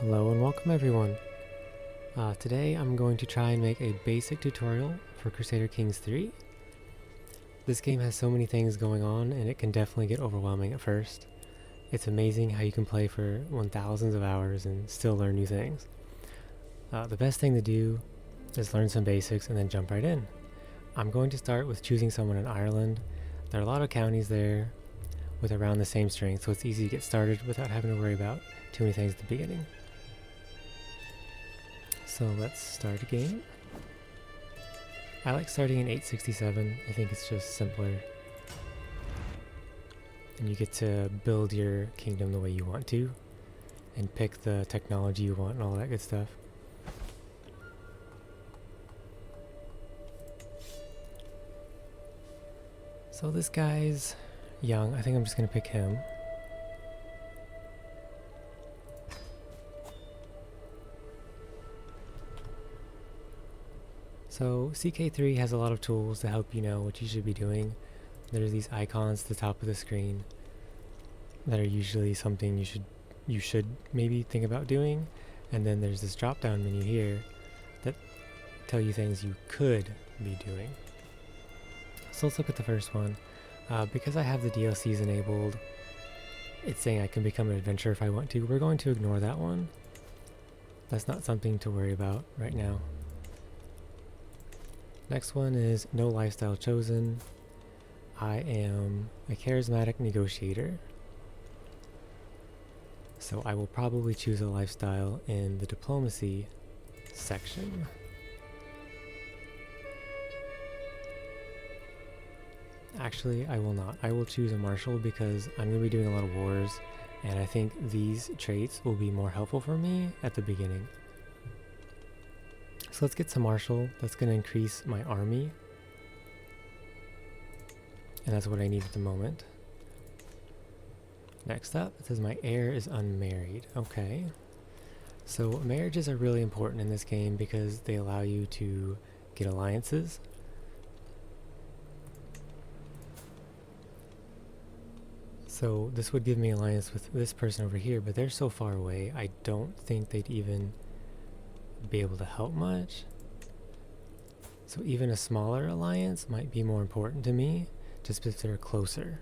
Hello and welcome everyone. Today I'm going to try and make a basic tutorial for Crusader Kings III. This game has so many things going on and it can definitely get overwhelming at first. It's amazing how you can play for 1000s of hours and still learn new things. The best thing to do is learn some basics and then jump right in. I'm going to start with choosing someone in Ireland. There are a lot of counties there with around the same strength, so it's easy to get started without having to worry about too many things at the beginning. So let's start a game. I like starting in 867. I think it's just simpler. And you get to build your kingdom the way you want to and pick the technology you want and all that good stuff. So this guy's young. I think I'm just going to pick him. So CK3 has a lot of tools to help you know what you should be doing. There's these icons at the top of the screen that are usually something you should maybe think about doing, and then there's this drop down menu here that tell you things you could be doing. So let's look at the first one. Because I have the DLCs enabled, it's saying I can become an adventurer if I want to. We're going to ignore that one. That's not something to worry about right now. Next one is no lifestyle chosen. I am a charismatic negotiator. So I will probably choose a lifestyle in the diplomacy section. Actually, I will not. I will choose a marshal because I'm going to be doing a lot of wars, and I think these traits will be more helpful for me at the beginning. So let's get some marshal. That's going to increase my army. And that's what I need at the moment. Next up, it says my heir is unmarried. Okay. So marriages are really important in this game because they allow you to get alliances. So this would give me alliance with this person over here, but they're so far away, I don't think they'd even be able to help much. So even a smaller alliance might be more important to me, just because they're closer.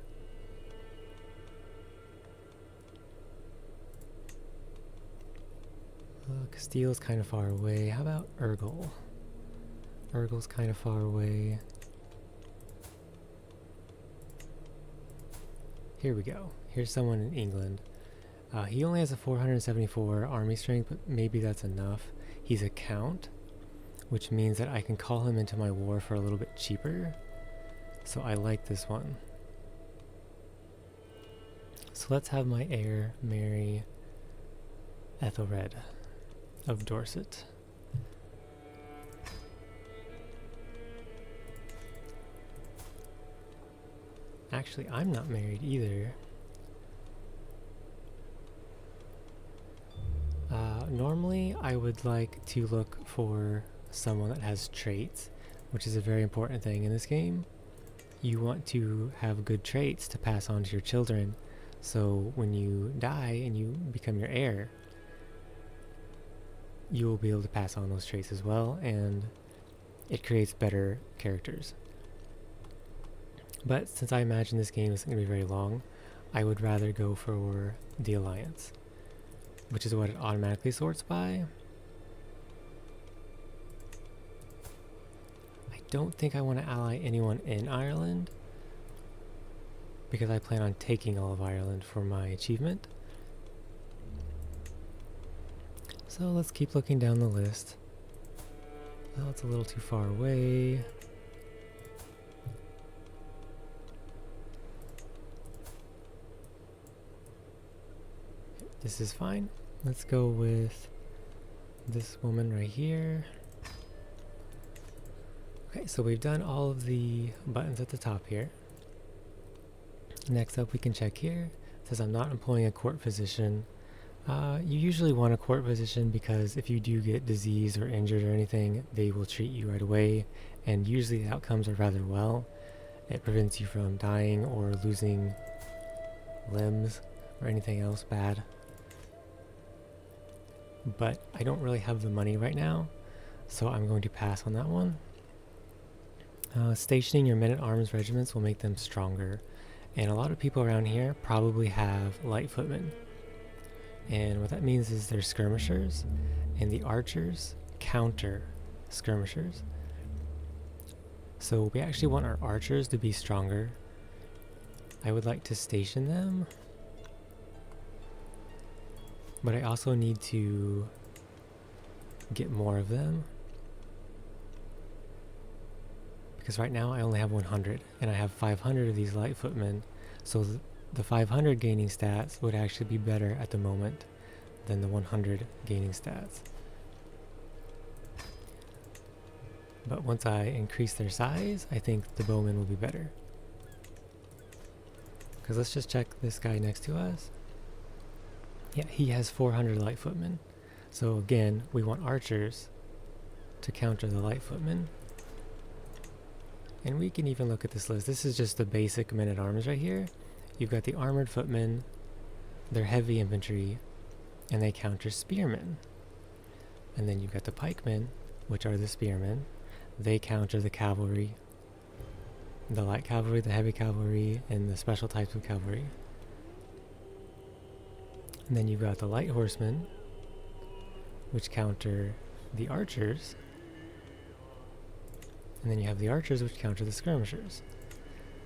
Castile's kind of far away. How about Urgel? Urgel's kind of far away. Here we go. Here's someone in England. He only has a 474 army strength, but maybe that's enough. He's a count, which means that I can call him into my war for a little bit cheaper. So I like this one. So let's have my heir marry Ethelred of Dorset. Actually, I'm not married either. Normally, I would like to look for someone that has traits, which is a very important thing in this game. You want to have good traits to pass on to your children, so when you die and you become your heir, you will be able to pass on those traits as well, and it creates better characters. But since I imagine this game isn't going to be very long, I would rather go for the alliance, which is what it automatically sorts by. I don't think I want to ally anyone in Ireland, because I plan on taking all of Ireland for my achievement. So let's keep looking down the list. Oh, it's a little too far away. This is fine. Let's go with this woman right here. Okay, so we've done all of the buttons at the top here. Next up, we can check here. It says I'm not employing a court physician. You usually want a court physician because if you do get diseased or injured or anything, they will treat you right away, and usually the outcomes are rather well. It prevents you from dying or losing limbs or anything else bad. but I don't really have the money right now, so I'm going to pass on that one. Stationing your men-at-arms regiments will make them stronger, and a lot of people around here probably have light footmen. And what that means is they're skirmishers, and the archers counter skirmishers. So we actually want our archers to be stronger. I would like to station them, but I also need to get more of them. Because right now I only have 100, and I have 500 of these light footmen, so the 500 gaining stats would actually be better at the moment than the 100 gaining stats. But once I increase their size, I think the bowmen will be better. Because let's just check this guy next to us. Yeah, he has 400 light footmen. So again, we want archers to counter the light footmen. And we can even look at this list. This is just the basic men-at-arms right here. You've got the armored footmen, they're heavy infantry, and they counter spearmen. And then you've got the pikemen, which are the spearmen. They counter the cavalry, the light cavalry, the heavy cavalry, and the special types of cavalry. And then you've got the light horsemen, which counter the archers. And then you have the archers, which counter the skirmishers.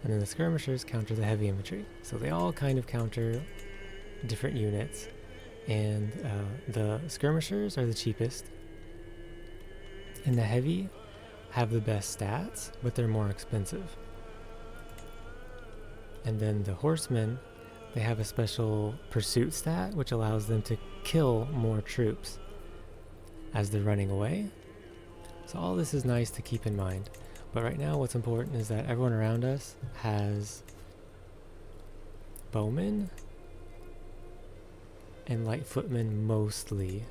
And then the skirmishers counter the heavy infantry. So they all kind of counter different units. And the skirmishers are the cheapest. And the heavy have the best stats, but they're more expensive. And then the horsemen, they have a special pursuit stat, which allows them to kill more troops as they're running away. So all this is nice to keep in mind. But right now what's important is that everyone around us has bowmen and light footmen mostly.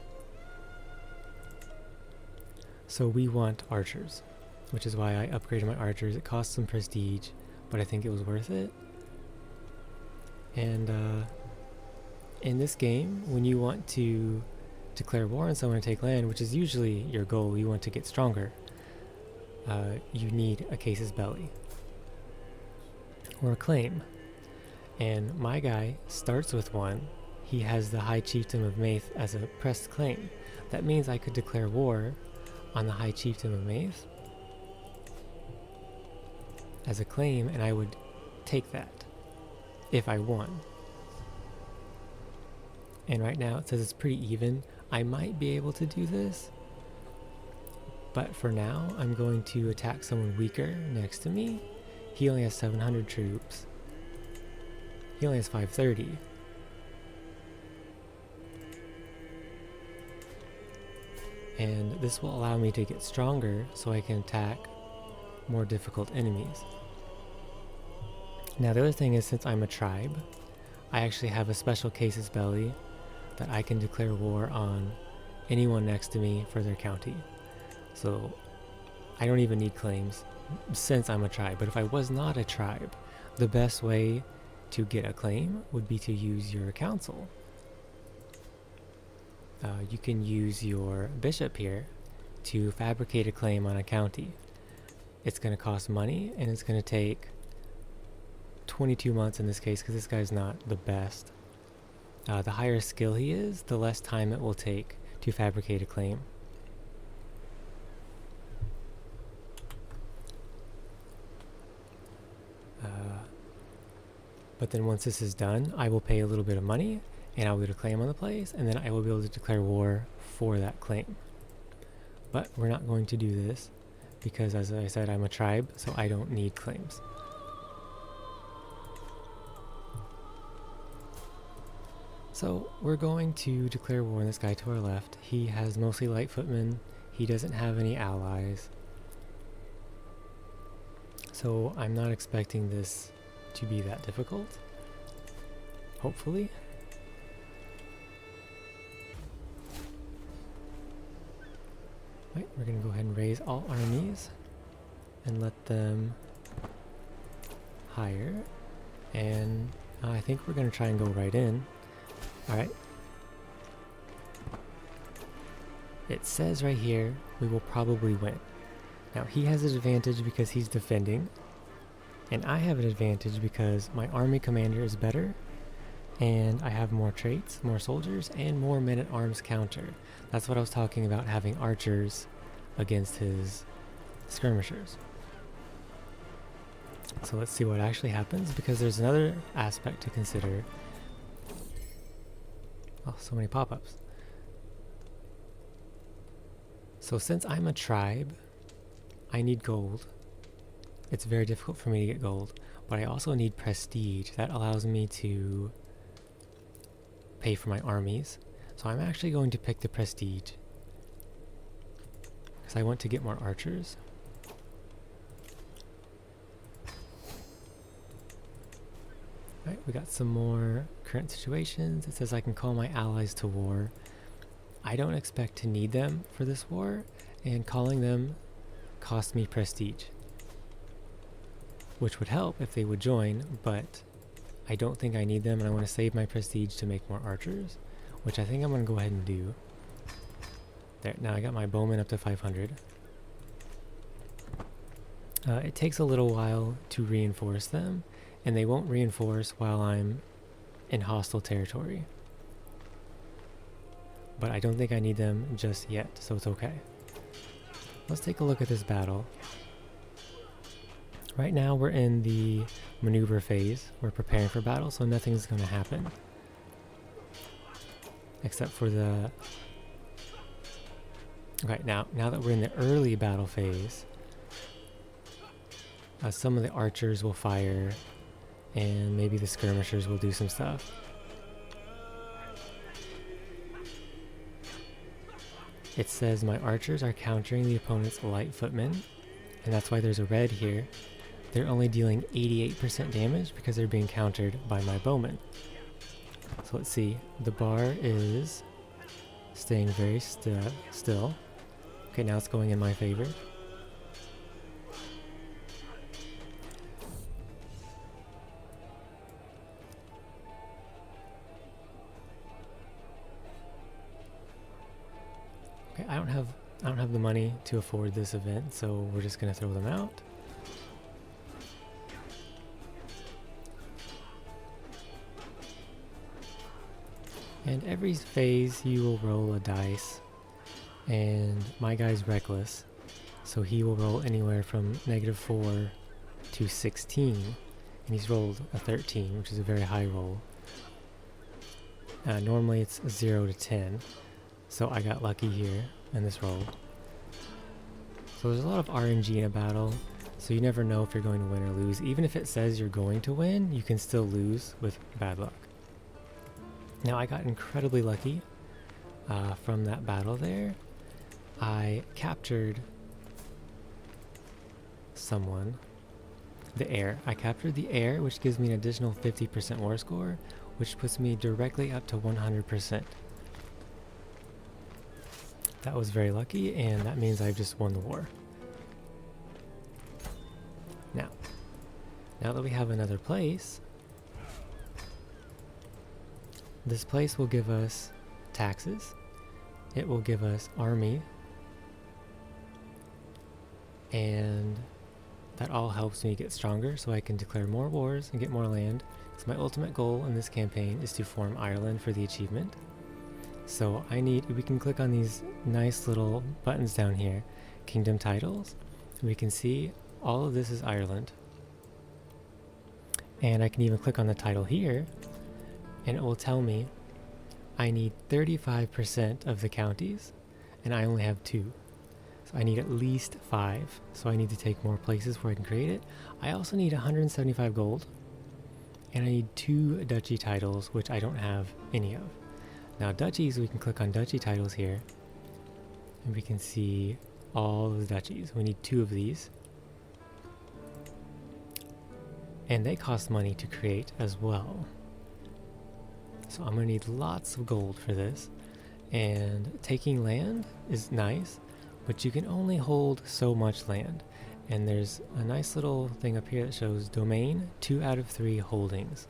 So we want archers, which is why I upgraded my archers. It cost some prestige, but I think it was worth it. And in this game, when you want to declare war on someone and take land, which is usually your goal, you want to get stronger, you need a casus belli or a claim. And my guy starts with one. He has the High Chieftain of Maith as a pressed claim. That means I could declare war on the High Chieftain of Maith as a claim, and I would take that if I won. And right now it says it's pretty even. I might be able to do this, but for now I'm going to attack someone weaker next to me. He only has 700 troops. He only has 530. And this will allow me to get stronger so I can attack more difficult enemies. Now the other thing is, since I'm a tribe, I actually have a special casus belli that I can declare war on anyone next to me for their county. So I don't even need claims since I'm a tribe. But if I was not a tribe, the best way to get a claim would be to use your council. You can use your bishop here to fabricate a claim on a county. It's going to cost money, and it's going to take 22 months in this case, because this guy's not the best. The higher skill he is, the less time it will take to fabricate a claim. But then once this is done, I will pay a little bit of money, and I will get a claim on the place, and then I will be able to declare war for that claim. But we're not going to do this, because as I said, I'm a tribe, so I don't need claims. So we're going to declare war on this guy to our left. He has mostly light footmen. He doesn't have any allies. So I'm not expecting this to be that difficult. Hopefully. Right, we're going to go ahead and raise all armies and let them hire. And I think we're going to try and go right in. Alright. it says right here we will probably win. Now he has an advantage because he's defending, and I have an advantage because my army commander is better, and I have more traits, more soldiers, and more men-at-arms counter. That's what I was talking about, having archers against his skirmishers. So let's see what actually happens, because there's another aspect to consider. Oh, so many pop-ups. So since I'm a tribe, I need gold. It's very difficult for me to get gold, but I also need prestige. That allows me to pay for my armies. So I'm actually going to pick the prestige, because I want to get more archers. Alright, we got some more current situations. It says I can call my allies to war. I don't expect to need them for this war, and calling them cost me prestige, which would help if they would join, but I don't think I need them, and I want to save my prestige to make more archers, which I think I'm going to go ahead and do. There, now I got my bowmen up to 500. It takes a little while to reinforce them, and they won't reinforce while I'm in hostile territory. But I don't think I need them just yet, so it's okay. Let's take a look at this battle. Right now we're in the maneuver phase. We're preparing for battle, so nothing's going to happen. Except for the... Okay, now that we're in the early battle phase, some of the archers will fire, and maybe the skirmishers will do some stuff. It says my archers are countering the opponent's light footmen, and that's why there's a red here. They're only dealing 88% damage because they're being countered by my bowmen. So let's see, the bar is staying very still. Okay, now it's going in my favor. Okay, I don't have the money to afford this event, so we're just gonna throw them out. And every phase you will roll a dice, and my guy's reckless, so he will roll anywhere from -4 to 16, and he's rolled a 13, which is a very high roll. Normally it's 0 to 10, so I got lucky here in this roll. So there's a lot of RNG in a battle, so you never know if you're going to win or lose. Even if it says you're going to win, you can still lose with bad luck. Now I got incredibly lucky from that battle there. I captured someone, the heir. I captured the heir, which gives me an additional 50% war score, which puts me directly up to 100%. That was very lucky, and that means I've just won the war. Now that we have another place, this place will give us taxes, it will give us army, and that all helps me get stronger so I can declare more wars and get more land. So my ultimate goal in this campaign is to form Ireland for the achievement. So we can click on these nice little buttons down here, kingdom titles. We can see all of this is Ireland. And I can even click on the title here, and it will tell me I need 35% of the counties, and I only have 2. So I need at least 5, so I need to take more places where I can create it. I also need 175 gold, and I need 2 duchy titles, which I don't have any of. Now duchies, we can click on duchy titles here, and we can see all of the duchies. We need 2 of these. And they cost money to create as well. So I'm going to need lots of gold for this. And taking land is nice, but you can only hold so much land. And there's a nice little thing up here that shows domain, 2 out of 3 holdings.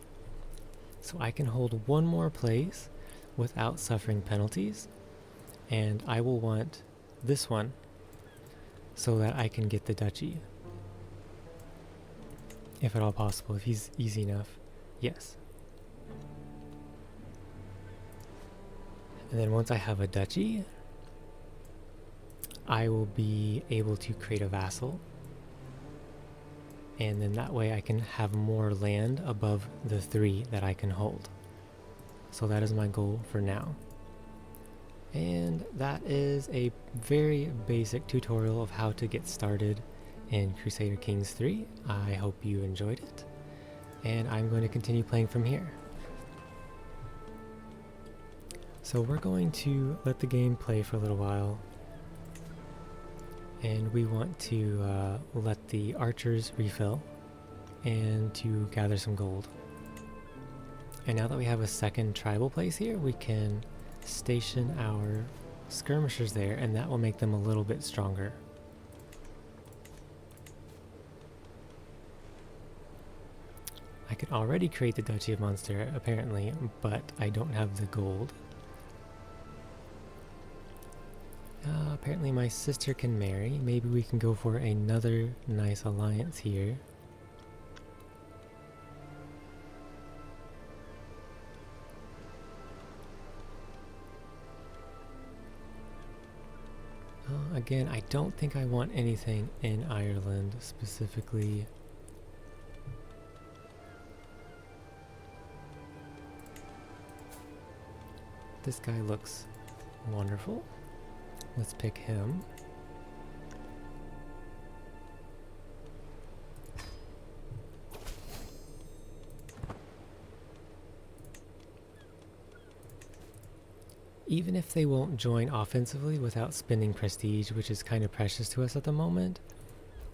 So I can hold one more place without suffering penalties. And I will want this one so that I can get the duchy. If at all possible, if he's easy enough. Yes. And then once I have a duchy, I will be able to create a vassal. And then that way I can have more land above the 3 that I can hold. So that is my goal for now. And that is a very basic tutorial of how to get started in Crusader Kings III. I hope you enjoyed it, and I'm going to continue playing from here. So we're going to let the game play for a little while, and we want to let the archers refill and to gather some gold. And now that we have a second tribal place here, we can station our skirmishers there, and that will make them a little bit stronger. I can already create the Duchy of Munster, apparently, but I don't have the gold. Apparently my sister can marry. Maybe we can go for another nice alliance here. Again, I don't think I want anything in Ireland specifically. This guy looks wonderful. Let's pick him. Even if they won't join offensively without spending prestige, which is kind of precious to us at the moment,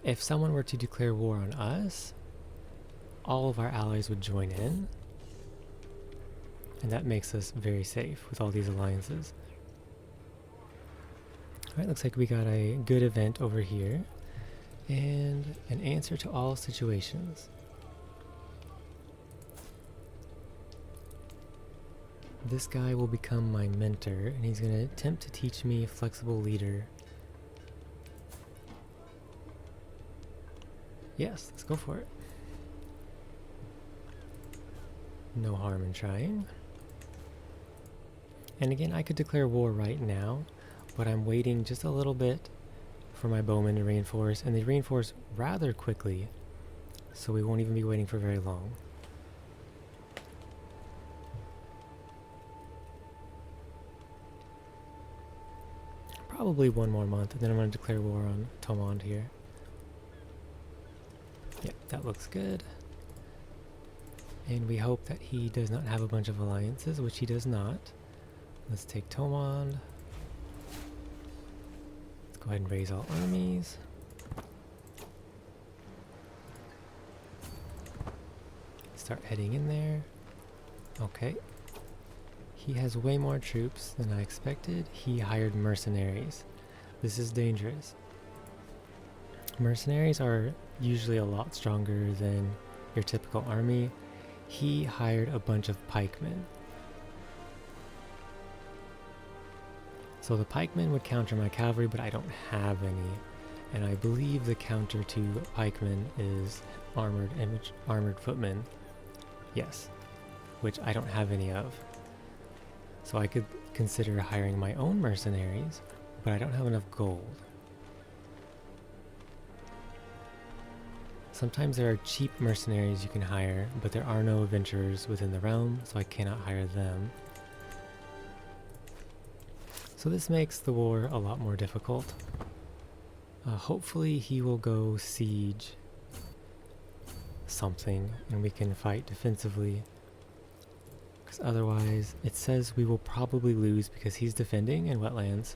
if someone were to declare war on us, all of our allies would join in, and that makes us very safe with all these alliances. Alright, looks like we got a good event over here, and an answer to all situations. This guy will become my mentor, and he's going to attempt to teach me flexible leader. Yes, let's go for it. No harm in trying. And again, I could declare war right now, but I'm waiting just a little bit for my bowmen to reinforce, and they reinforce rather quickly, so we won't even be waiting for very long. Probably one more month, and then I'm going to declare war on Thomond here. Yep, that looks good. And we hope that he does not have a bunch of alliances, which he does not. Let's take Thomond. Let's go ahead and raise all armies. Start heading in there. Okay. He has way more troops than I expected. He hired mercenaries. This is dangerous. Mercenaries are usually a lot stronger than your typical army. He hired a bunch of pikemen. So the pikemen would counter my cavalry, but I don't have any. And I believe the counter to pikemen is armored footmen. Yes, which I don't have any of. So I could consider hiring my own mercenaries, but I don't have enough gold. Sometimes there are cheap mercenaries you can hire, but there are no adventurers within the realm, so I cannot hire them. So this makes the war a lot more difficult. Hopefully he will go siege something, and we can fight defensively. Because otherwise, it says we will probably lose because he's defending in wetlands,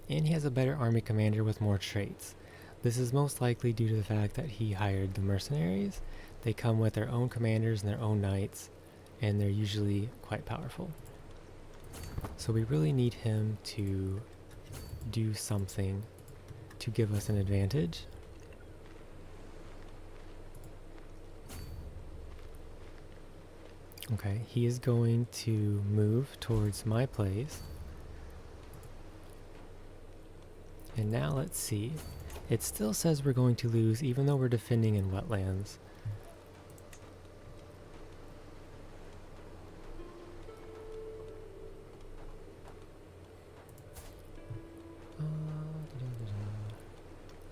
and he has a better army commander with more traits. This is most likely due to the fact that he hired the mercenaries. They come with their own commanders and their own knights, and they're usually quite powerful. So we really need him to do something to give us an advantage. Okay, he is going to move towards my place. And now let's see. It still says we're going to lose even though we're defending in wetlands.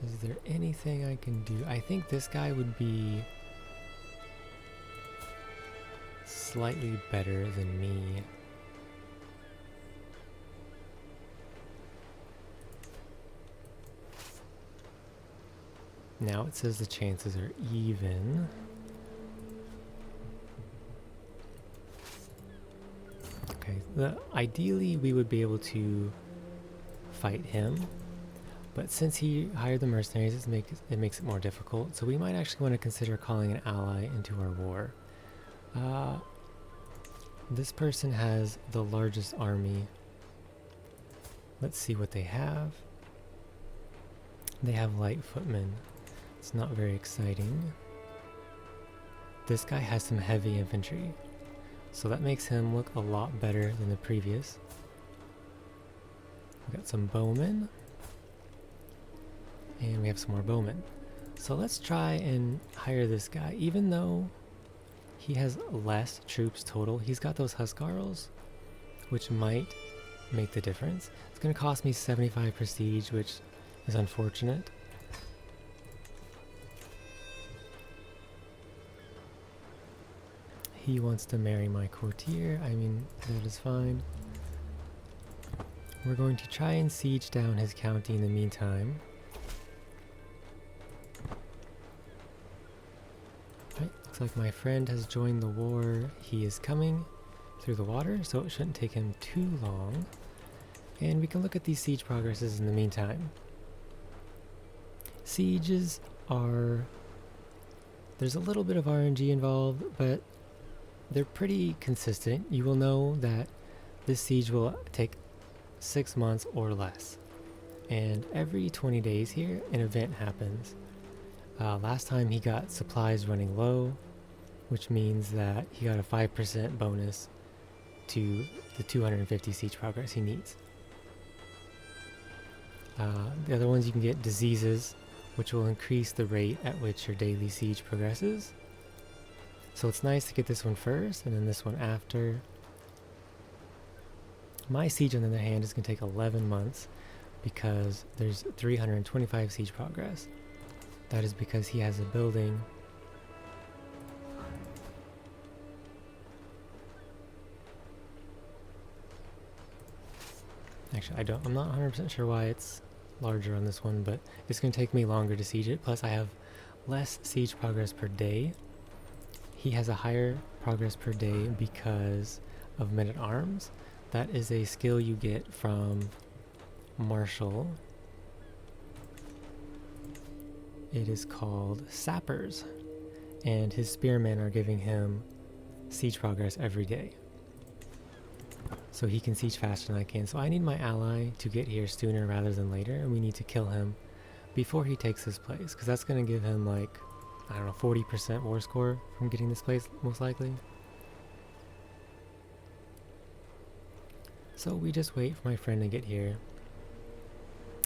Is there anything I can do? I think this guy would be slightly better than me. Now it says the chances are even. Okay, ideally we would be able to fight him, but since he hired the mercenaries, it makes it more difficult. So we might actually want to consider calling an ally into our war. This person has the largest army. Let's see what they have. They have light footmen. It's not very exciting. This guy has some heavy infantry, so that makes him look a lot better than the previous. We got some bowmen, and we have some more bowmen. So let's try and hire this guy. Even though he has less troops total, he's got those Huskarls, which might make the difference. It's going to cost me 75 prestige, which is unfortunate. He wants to marry my courtier. I mean, that is fine. We're going to try and siege down his county in the meantime. Right, looks like my friend has joined the war. He is coming through the water, so it shouldn't take him too long. And we can look at these siege progresses in the meantime. Sieges are... there's a little bit of RNG involved, but they're pretty consistent. You will know that this siege will take 6 months or less. And every 20 days here, an event happens. Last time he got supplies running low, which means that he got a 5% bonus to the 250 siege progress he needs. The other ones, you can get diseases, which will increase the rate at which your daily siege progresses. So it's nice to get this one first and then this one after. My siege, on the other hand, is going to take 11 months because there's 325 siege progress. That is because he has a building. Actually, I'm not 100% sure why it's larger on this one, but it's going to take me longer to siege it. Plus I have less siege progress per day. He has a higher progress per day because of men-at-arms. That is a skill you get from Marshall. It is called Sappers, and his spearmen are giving him siege progress every day. So he can siege faster than I can. So I need my ally to get here sooner rather than later, and we need to kill him before he takes this place, because that's going to give him like, I don't know, 40% war score from getting this place, most likely. So we just wait for my friend to get here.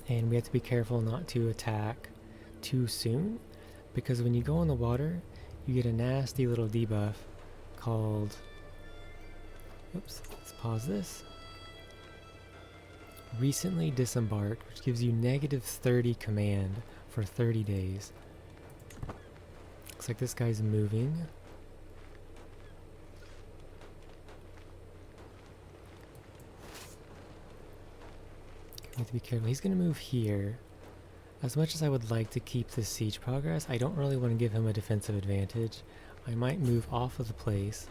And we have to be careful not to attack too soon, because when you go in the water, you get a nasty little debuff called... Oops, let's pause this. Recently disembarked, which gives you negative 30 command for 30 days. Looks like this guy's moving. We have to be careful. He's going to move here. As much as I would like to keep this siege progress, I don't really want to give him a defensive advantage. I might move off of the place.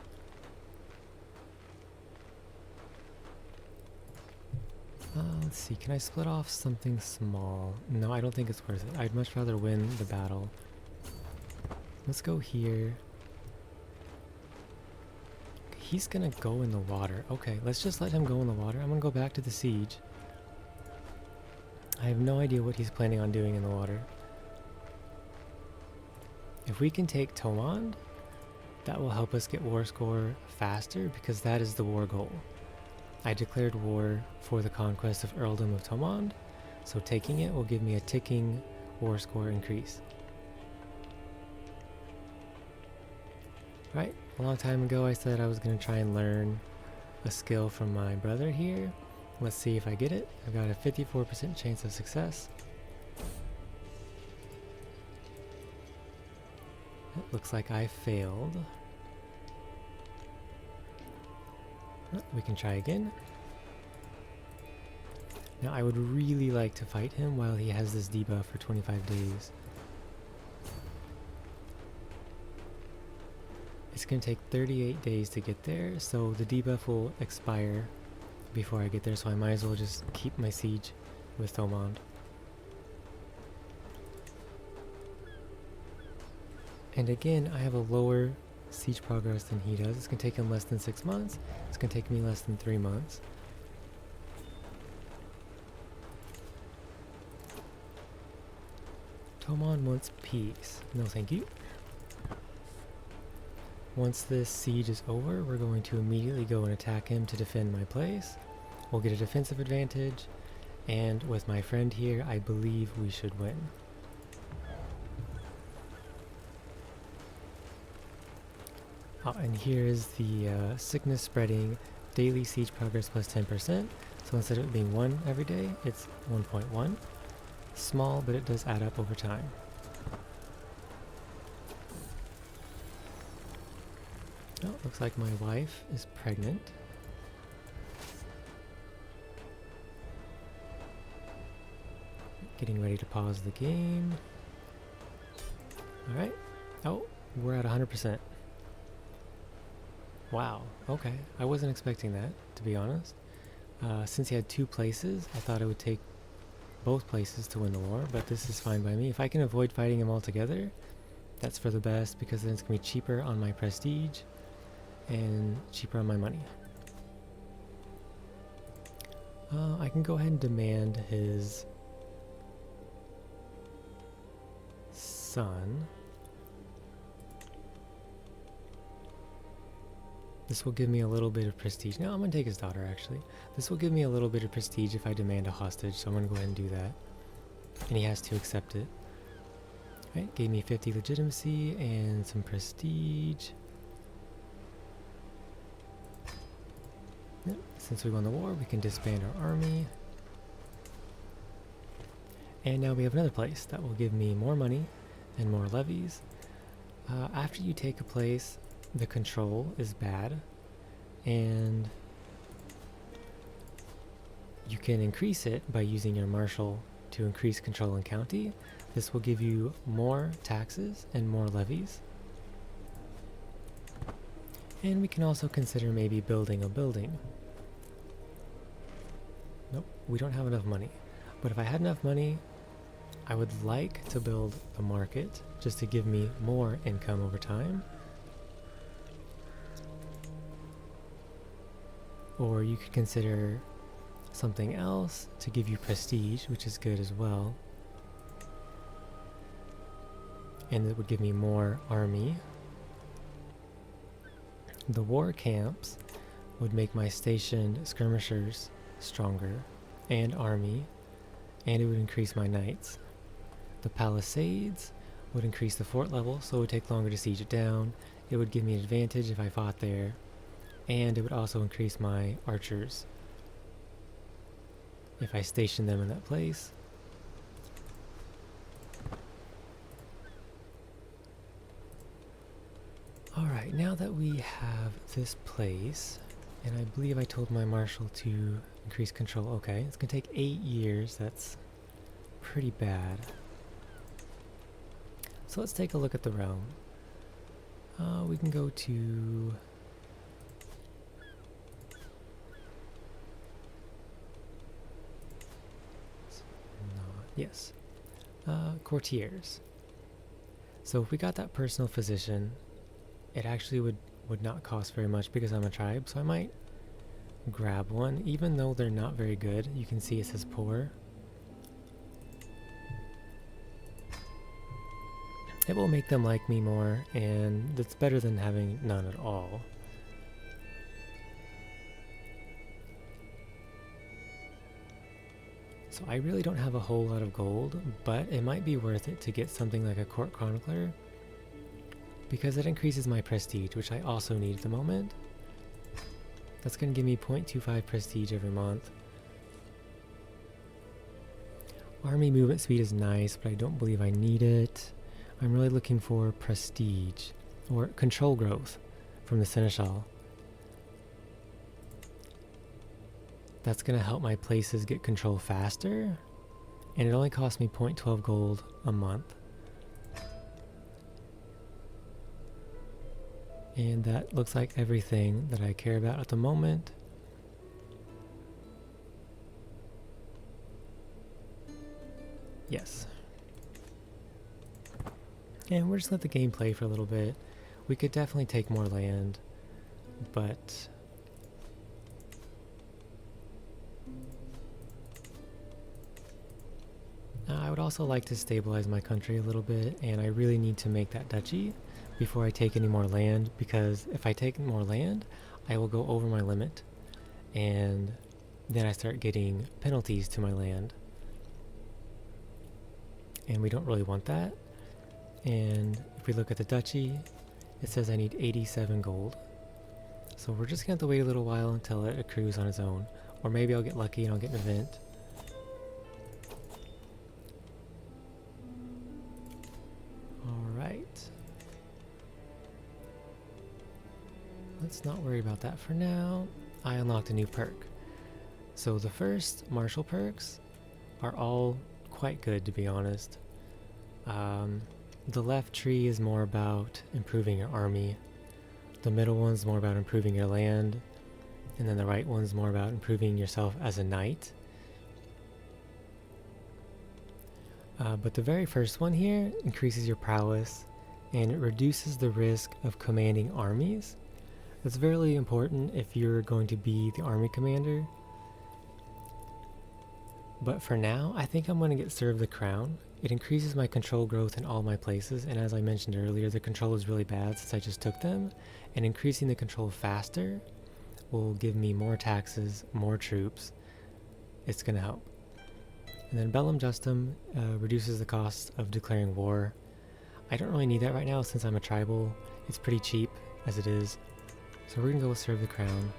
Let's see, can I split off something small? No, I don't think it's worth it. I'd much rather win the battle. Let's go here. He's gonna go in the water. Okay, let's just let him go in the water. I'm gonna go back to the siege. I have no idea what he's planning on doing in the water. If we can take Thomond, that will help us get war score faster, because that is the war goal. I declared war for the conquest of Earldom of Thomond, So taking it will give me a ticking war score increase. Right, a long time ago I said I was going to try and learn a skill from my brother here. Let's see if I get it. I've got a 54% chance of success. It looks like I failed. We can try again. Now I would really like to fight him while he has this debuff for 25 days. It's going to take 38 days to get there, so the debuff will expire before I get there, so I might as well just keep my siege with Thomond. And again, I have a lower siege progress than he does. It's going to take him less than 6 months. It's going to take me less than 3 months. Thomond wants peace. No thank you. Once this siege is over, we're going to immediately go and attack him to defend my place. We'll get a defensive advantage, and with my friend here, I believe we should win. Oh, and here's the sickness spreading daily siege progress plus 10%. So instead of it being 1 every day, it's 1.1. Small, but it does add up over time. Oh, looks like my wife is pregnant. Getting ready to pause the game. Alright. Oh, we're at 100%. Wow, okay. I wasn't expecting that, to be honest. Since he had 2 places, I thought it would take both places to win the war, but this is fine by me. If I can avoid fighting him altogether, that's for the best, because then it's going to be cheaper on my prestige and cheaper on my money. I can go ahead and demand his son. This will give me a little bit of prestige. No, I'm going to take his daughter, actually. This will give me a little bit of prestige if I demand a hostage, so I'm going to go ahead and do that. And he has to accept it. Right, gave me 50 legitimacy and some prestige. Yep. Since we won the war, we can disband our army. And now we have another place that will give me more money and more levies. After you take a place, the control is bad, and you can increase it by using your marshal to increase control in county. This will give you more taxes and more levies. And we can also consider maybe building a building. Nope, we don't have enough money. But if I had enough money, I would like to build a market just to give me more income over time. Or you could consider something else to give you prestige, which is good as well. And it would give me more army. The war camps would make my stationed skirmishers stronger, and army, and it would increase my knights. The palisades would increase the fort level, so it would take longer to siege it down. It would give me an advantage if I fought there, and it would also increase my archers if I station them in that place. Alright, now that we have this place, and I believe I told my marshal to increase control. Okay, it's going to take 8 years. That's pretty bad. So let's take a look at the realm. We can go to... Yes. Courtiers. So if we got that personal physician, it actually would not cost very much because I'm a tribe, so I might grab one, even though they're not very good. You can see it says poor. It will make them like me more, and that's better than having none at all. So I really don't have a whole lot of gold, but it might be worth it to get something like a Court Chronicler because it increases my prestige, which I also need at the moment. That's going to give me 0.25 prestige every month. Army movement speed is nice, but I don't believe I need it. I'm really looking for prestige or control growth from the Seneschal. That's going to help my places get control faster, and it only costs me 0.12 gold a month. And that looks like everything that I care about at the moment. Yes. And we're just let the game play for a little bit. We could definitely take more land, but I would also like to stabilize my country a little bit, and I really need to make that duchy before I take any more land, because if I take more land, I will go over my limit, and then I start getting penalties to my land. And we don't really want that. And if we look at the duchy, it says I need 87 gold. So we're just gonna have to wait a little while until it accrues on its own. Or maybe I'll get lucky and I'll get an event. Alright. Let's not worry about that for now. I unlocked a new perk. So the first martial perks are all quite good, to be honest. The left tree is more about improving your army. The middle one's more about improving your land. And then the right one's more about improving yourself as a knight. But the very first one here increases your prowess, and it reduces the risk of commanding armies. That's very important if you're going to be the army commander. But for now, I think I'm going to get served the crown. It increases my control growth in all my places, and as I mentioned earlier, the control is really bad since I just took them, and increasing the control faster will give me more taxes, more troops. It's going to help. And then Bellum Justum reduces the cost of declaring war. I don't really need that right now since I'm a tribal. It's pretty cheap as it is. So we're going to go serve the crown.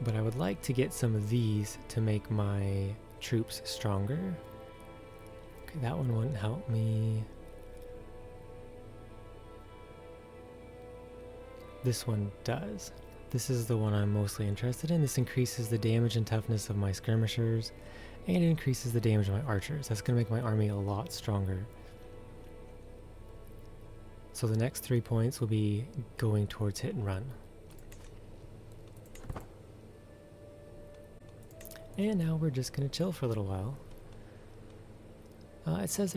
But I would like to get some of these to make my troops stronger. Okay, that one wouldn't help me. This one does. This is the one I'm mostly interested in. This increases the damage and toughness of my skirmishers, and it increases the damage of my archers. That's going to make my army a lot stronger. So the next 3 points will be going towards hit and run. And now we're just going to chill for a little while. It says